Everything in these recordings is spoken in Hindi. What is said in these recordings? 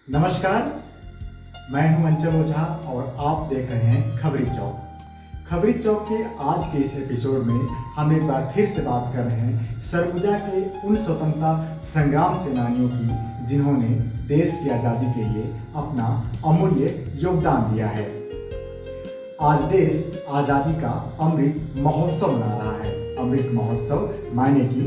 नमस्कार, मैं हूं अंचल ओझा और आप देख रहे हैं खबरी चौक। खबरी चौक के आज के इस एपिसोड में हम एक बार फिर से बात कर रहे हैं सरगुजा के उन स्वतंत्रता संग्राम सेनानियों की जिन्होंने देश की आज़ादी के लिए अपना अमूल्य योगदान दिया है। आज देश आज़ादी का अमृत महोत्सव मना रहा है। अमृत महोत्सव मायने कि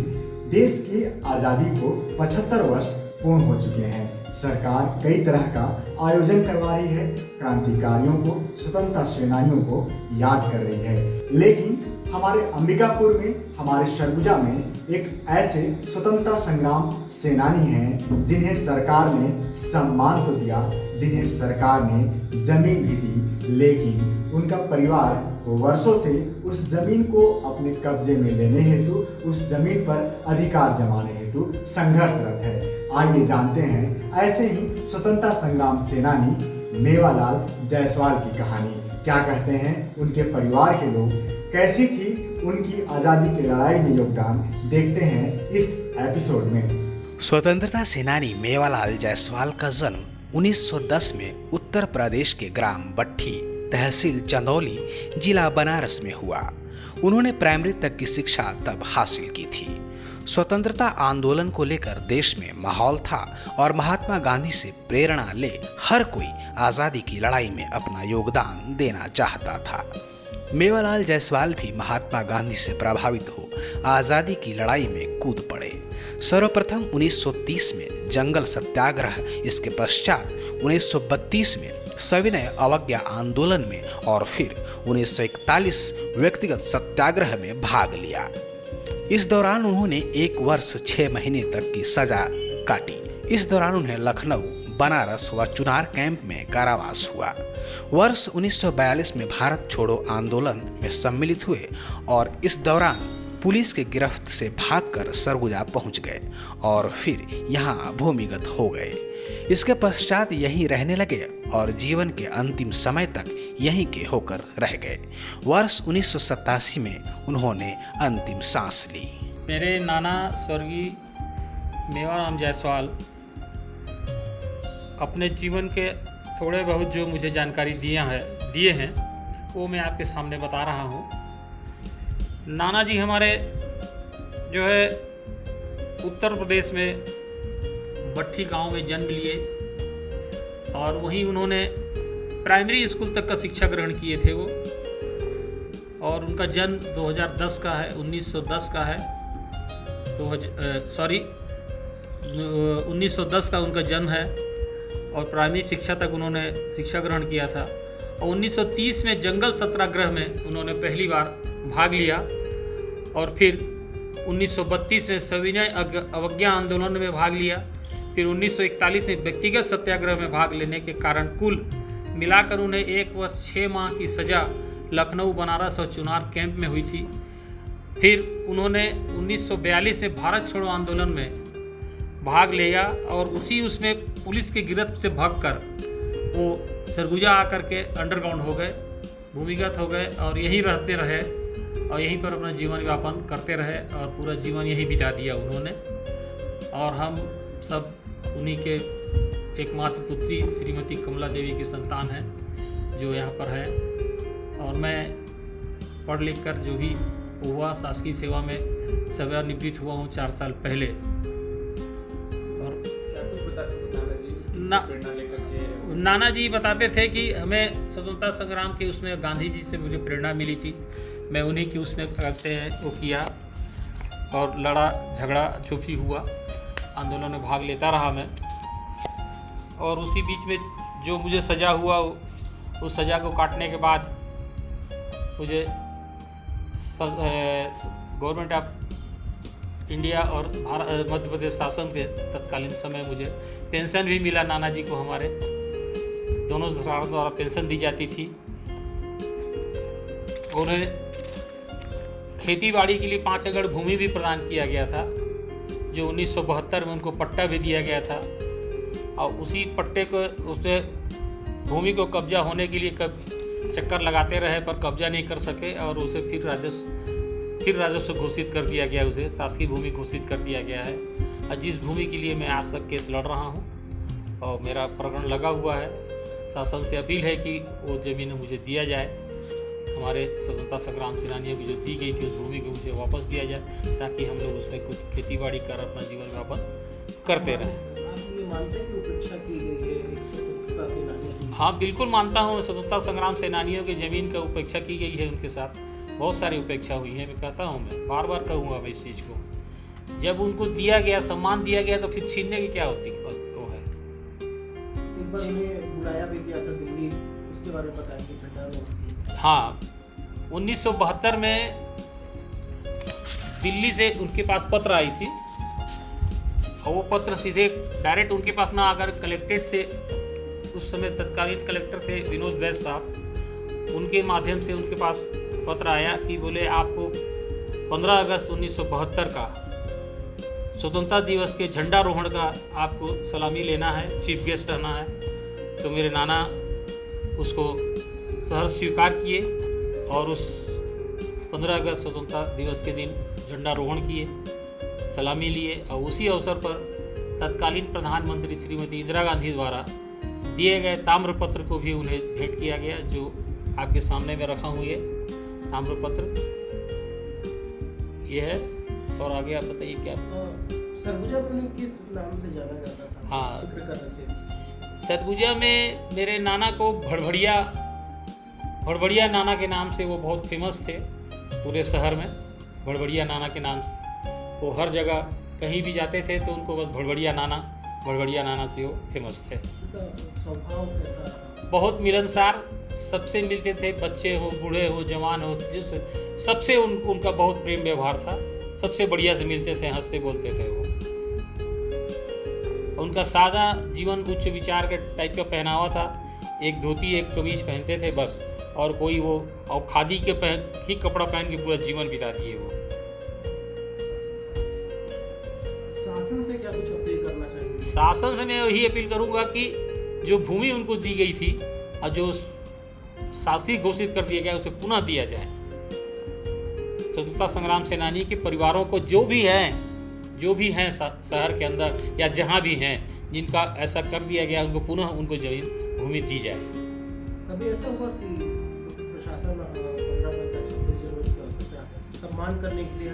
देश की आज़ादी को 75 वर्ष पूर्ण हो चुके हैं। सरकार कई तरह का आयोजन करवा रही है, क्रांतिकारियों को, स्वतंत्रता सेनानियों को याद कर रही है। लेकिन हमारे अंबिकापुर में, हमारे सरगुजा में एक ऐसे स्वतंत्रता संग्राम सेनानी हैं जिन्हें सरकार ने सम्मान तो दिया, जिन्हें सरकार ने जमीन भी दी, लेकिन उनका परिवार वर्षों से उस जमीन को अपने कब्जे में लेने हेतु, उस जमीन पर अधिकार जमाने हेतु संघर्षरत है। आइए जानते हैं ऐसे ही स्वतंत्रता संग्राम सेनानी मेवालाल जायसवाल की कहानी। क्या कहते हैं उनके परिवार के लोग, कैसी थी उनकी आज़ादी की लड़ाई में योगदान, देखते हैं इस एपिसोड में। स्वतंत्रता सेनानी मेवालाल जायसवाल का जन्म 1910 में उत्तर प्रदेश के ग्राम बट्ठी, तहसील चंदौली, जिला बनारस में हुआ। उन्होंने प्राइमरी तक की शिक्षा तब हासिल की थी। स्वतंत्रता आंदोलन को लेकर देश में माहौल था और महात्मा गांधी से प्रेरणा ले हर कोई आज़ादी की लड़ाई में अपना योगदान देना चाहता था। मेवालाल जायसवाल भी महात्मा गांधी से प्रभावित हो आज़ादी की लड़ाई में कूद पड़े। सर्वप्रथम 1930 में जंगल सत्याग्रह, इसके पश्चात 1932 में सविनय अवज्ञा आंदोलन में और फिर 1941 व्यक्तिगत सत्याग्रह में भाग लिया। इस दौरान उन्होंने 1 वर्ष 6 महीने तक की सजा काटी। इस दौरान उन्हें लखनऊ, बनारस व चुनार कैंप में कारावास हुआ। वर्ष 1942 में भारत छोड़ो आंदोलन में सम्मिलित हुए और इस दौरान पुलिस के गिरफ्त से भागकर सरगुजा पहुंच गए और फिर यहाँ भूमिगत हो गए। इसके पश्चात यहीं रहने लगे और जीवन के अंतिम समय तक यहीं के होकर रह गए। वर्ष 1987 में उन्होंने अंतिम सांस ली। मेरे नाना स्वर्गीय मेवाराम जायसवाल अपने जीवन के थोड़े बहुत जो मुझे जानकारी दिए हैं वो मैं आपके सामने बता रहा हूँ। नाना जी हमारे जो है उत्तर प्रदेश में बट्ठी गांव में जन्म लिए और वहीं उन्होंने प्राइमरी स्कूल तक का शिक्षा ग्रहण किए थे वो, और उनका जन्म 2010 का है, 1910 का है। 1910 का उनका जन्म है और प्राइमरी शिक्षा तक उन्होंने शिक्षा ग्रहण किया था। और 1930 में जंगल सत्याग्रह में उन्होंने पहली बार भाग लिया और फिर 1932 में सविनय अवज्ञा आंदोलन में भाग लिया। फिर 1941 में व्यक्तिगत सत्याग्रह में भाग लेने के कारण कुल मिलाकर उन्हें 1 वर्ष 6 माह की सज़ा लखनऊ, बनारस और चुनार कैंप में हुई थी। फिर उन्होंने 1942 में भारत छोड़ो आंदोलन में भाग लिया और उसमें पुलिस की गिरफ्त से भागकर वो सरगुजा आकर के अंडरग्राउंड हो गए, भूमिगत हो गए और यहीं रहते रहे और यहीं पर अपना जीवन यापन करते रहे और पूरा जीवन यहीं बिता दिया उन्होंने। और हम सब उन्हीं के एकमात्र पुत्री श्रीमती कमला देवी की संतान है जो यहाँ पर है। और मैं पढ़ लिख कर जो भी हुआ शासकीय सेवा में सेवानिवृत्त हुआ हूँ 4 साल पहले। और नाना जी बताते थे कि हमें स्वतंत्रता संग्राम के उसमें गांधी जी से मुझे प्रेरणा मिली थी। मैं उन्हीं की उसमें कहते हैं वो किया और लड़ा झगड़ा जो भी हुआ आंदोलन में भाग लेता रहा मैं। और उसी बीच में जो मुझे सज़ा हुआ उस सज़ा को काटने के बाद मुझे गवर्नमेंट ऑफ इंडिया और मध्य प्रदेश शासन के तत्कालीन समय मुझे पेंशन भी मिला। नाना जी को हमारे दोनों सरकारों द्वारा पेंशन दी जाती थी। उन्हें खेती बाड़ी के लिए 5 एकड़ भूमि भी प्रदान किया गया था जो 1972 में उनको पट्टा भी दिया गया था। और उसी पट्टे को उसे भूमि को कब्जा होने के लिए चक्कर लगाते रहे पर कब्जा नहीं कर सके और उसे फिर राजस्व घोषित कर दिया गया, उसे शासकीय भूमि घोषित कर दिया गया है। और जिस भूमि के लिए मैं आज तक केस लड़ रहा हूँ और मेरा प्रकरण लगा हुआ है। शासन से अपील है कि वो ज़मीन मुझे दिया जाए, हमारे स्वतंत्रता संग्राम सेनानियों को जो दी गई थी उस भूमि को मुझे वापस दिया जाए, ताकि हम लोग उसमें कुछ खेती बाड़ी कर अपना जीवन यापन करते रहें। आप ये मानते हैं कि उपेक्षा की गई है एक स्वतंत्रता सेनानी? हाँ, बिल्कुल मानता हूँ। स्वतंत्रता संग्राम सेनानियों की ज़मीन का उपेक्षा की गई है, उनके साथ बहुत सारी उपेक्षा हुई है। मैं कहता हूँ, मैं बार बार कहूँगा मैं इस चीज़ को। जब उनको दिया गया, सम्मान दिया गया, तो फिर छीनने की क्या होती वो है। एक बार उन्हें बुलाया भी गया था दिल्ली, उसके बारे में बताएंगे? हाँ, 1972 में दिल्ली से उनके पास पत्र आई थी, और वो पत्र सीधे डायरेक्ट उनके पास ना आकर कलेक्ट्रेट से, उस समय तत्कालीन कलेक्टर थे विनोद वैद्य साहब, उनके माध्यम से उनके पास पत्र आया कि बोले आपको 15 अगस्त 1972 का स्वतंत्रता दिवस के झंडारोहण का आपको सलामी लेना है, चीफ गेस्ट रहना है। तो मेरे नाना उसको सहर्ष स्वीकार किए और उस 15 अगस्त स्वतंत्रता दिवस के दिन झंडारोहण किए, सलामी लिए। और उसी अवसर पर तत्कालीन प्रधानमंत्री श्रीमती इंदिरा गांधी द्वारा दिए गए ताम्रपत्र को भी उन्हें भेंट किया गया, जो आपके सामने में रखा हुआ है ताम्रपत्र ये है। और आगे आप बताइए क्या। सरगुजा में किस नाम से जाना जाता था? हाँ, जिक्र कर रहे थे। सरगुजा में मेरे नाना को भड़भड़िया नाना के नाम से वो बहुत फेमस थे पूरे शहर में। भड़भड़िया नाना के नाम से वो हर जगह कहीं भी जाते थे तो उनको बस भड़भड़िया नाना से वो फेमस थे। उनका स्वभाव कैसा रहा? बहुत मिलनसार, सबसे मिलते थे, बच्चे हो, बूढ़े हो, जवान हो, जिस सबसे उनका बहुत प्रेम व्यवहार था। सबसे बढ़िया से मिलते थे, हंसते बोलते थे वो। उनका सादा जीवन, उच्च विचार के टाइप का पहनावा था। एक धोती एक कमीज पहनते थे बस, और कोई वो और खादी के ही कपड़ा पहन के पूरा जीवन बिता दिए वो। शासन से क्या कुछ अपील करना चाहिए? शासन से मैं यही अपील करूंगा कि जो भूमि उनको दी गई थी और जो शासी घोषित कर दिया गया उसे पुनः दिया जाए। स्वतंत्रता संग्राम सेनानी के परिवारों को जो भी हैं शहर के अंदर या जहाँ भी हैं, जिनका ऐसा कर दिया गया, उनको पुनः उनको जमीन भूमि दी जाए। कभी ऐसा हुआ कि प्रशासन 15 अगस्त 26 जनवरी के अवसर पे सम्मान करने के लिए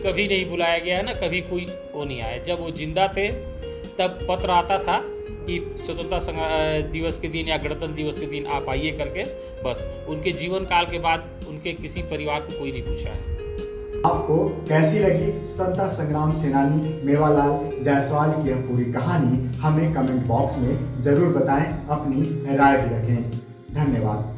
कभी नहीं बुलाया गया है ना, कभी कोई वो नहीं आया। जब वो जिंदा थे तब पत्र आता था कि स्वतंत्रता दिवस के दिन या गणतंत्र दिवस के दिन आप आइए करके, बस। उनके जीवन काल के बाद उनके किसी परिवार को कोई नहीं पूछा है। आपको कैसी लगी स्वतंत्रता संग्राम सेनानी मेवालाल जायसवाल की यह पूरी कहानी? हमें कमेंट बॉक्स में ज़रूर बताएं, अपनी राय भी रखें। धन्यवाद।